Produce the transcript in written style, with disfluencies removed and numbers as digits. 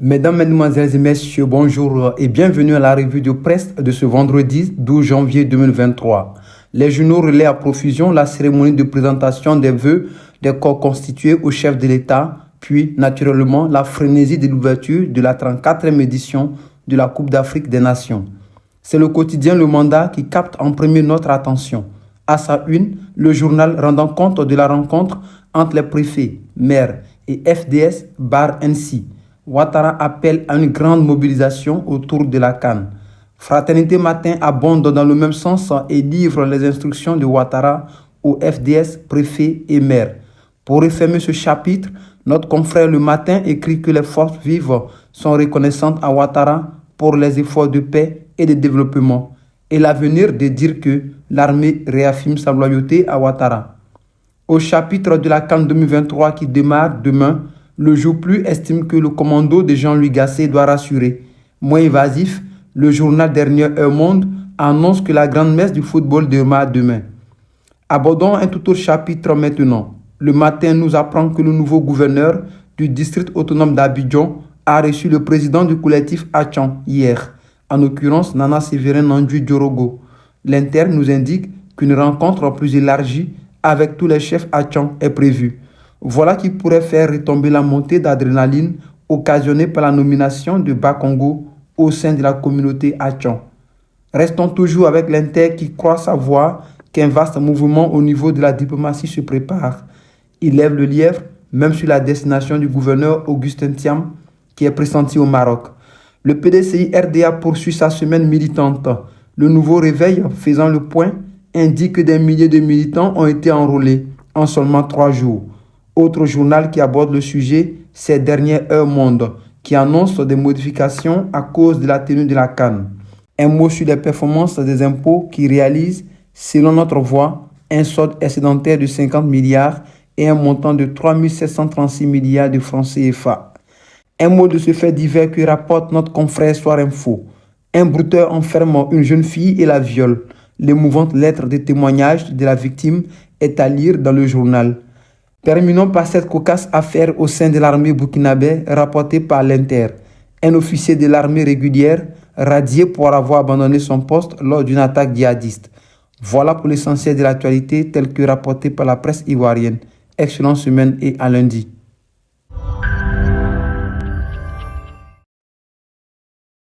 Mesdames, Mesdemoiselles et Messieurs, bonjour et bienvenue à la revue de presse de ce vendredi 12 janvier 2023. Les journaux relaient à profusion la cérémonie de présentation des vœux des corps constitués au chef de l'État, puis naturellement la frénésie de l'ouverture de la 34e édition de la Coupe d'Afrique des Nations. C'est le quotidien Le Mandat qui capte en premier notre attention. À sa une, le journal rendant compte de la rencontre entre les préfets, maires et FDS/NC. Ouattara appelle à une grande mobilisation autour de la CAN. Fraternité Matin abonde dans le même sens et livre les instructions de Ouattara aux FDS, préfets et maires. Pour refermer ce chapitre, notre confrère Le Matin écrit que les forces vives sont reconnaissantes à Ouattara pour les efforts de paix et de développement et l'avenir de dire que l'armée réaffirme sa loyauté à Ouattara. Au chapitre de la CAN 2023 qui démarre demain, le jour plus estime que le commando de Jean-Louis Gasset doit rassurer. Moins évasif, le journal Dernière Heure Monde annonce que la grande messe du football démarre demain. Abordons un tout autre chapitre maintenant. Le Matin nous apprend que le nouveau gouverneur du district autonome d'Abidjan a reçu le président du collectif Atchan hier, en l'occurrence Nana Sévérin Nandju Diorogo. L'Inter nous indique qu'une rencontre plus élargie avec tous les chefs Atchan est prévue. Voilà qui pourrait faire retomber la montée d'adrénaline occasionnée par la nomination de Bakongo au sein de la communauté Atchan. Restons toujours avec l'Inter qui croit savoir qu'un vaste mouvement au niveau de la diplomatie se prépare. Il lève le lièvre même sur la destination du gouverneur Augustin Thiam qui est pressenti au Maroc. Le PDCI RDA poursuit sa semaine militante. Le nouveau réveil, faisant le point, indique que des milliers de militants ont été enrôlés en seulement 3 jours. Autre journal qui aborde le sujet, c'est Dernière Heure Monde, qui annonce des modifications à cause de la tenue de la CAN. Un mot sur les performances des impôts qui réalisent, selon notre voix, un solde excédentaire de 50 milliards et un montant de 3 736 milliards de francs CFA. Un mot de ce fait divers que rapporte notre confrère Soir Info. Un brouteur enferme une jeune fille et la viole. L'émouvante lettre de témoignage de la victime est à lire dans le journal. Terminons par cette cocasse affaire au sein de l'armée burkinabé rapportée par l'Inter. Un officier de l'armée régulière radié pour avoir abandonné son poste lors d'une attaque djihadiste. Voilà pour l'essentiel de l'actualité tel que rapporté par la presse ivoirienne. Excellente semaine et à lundi.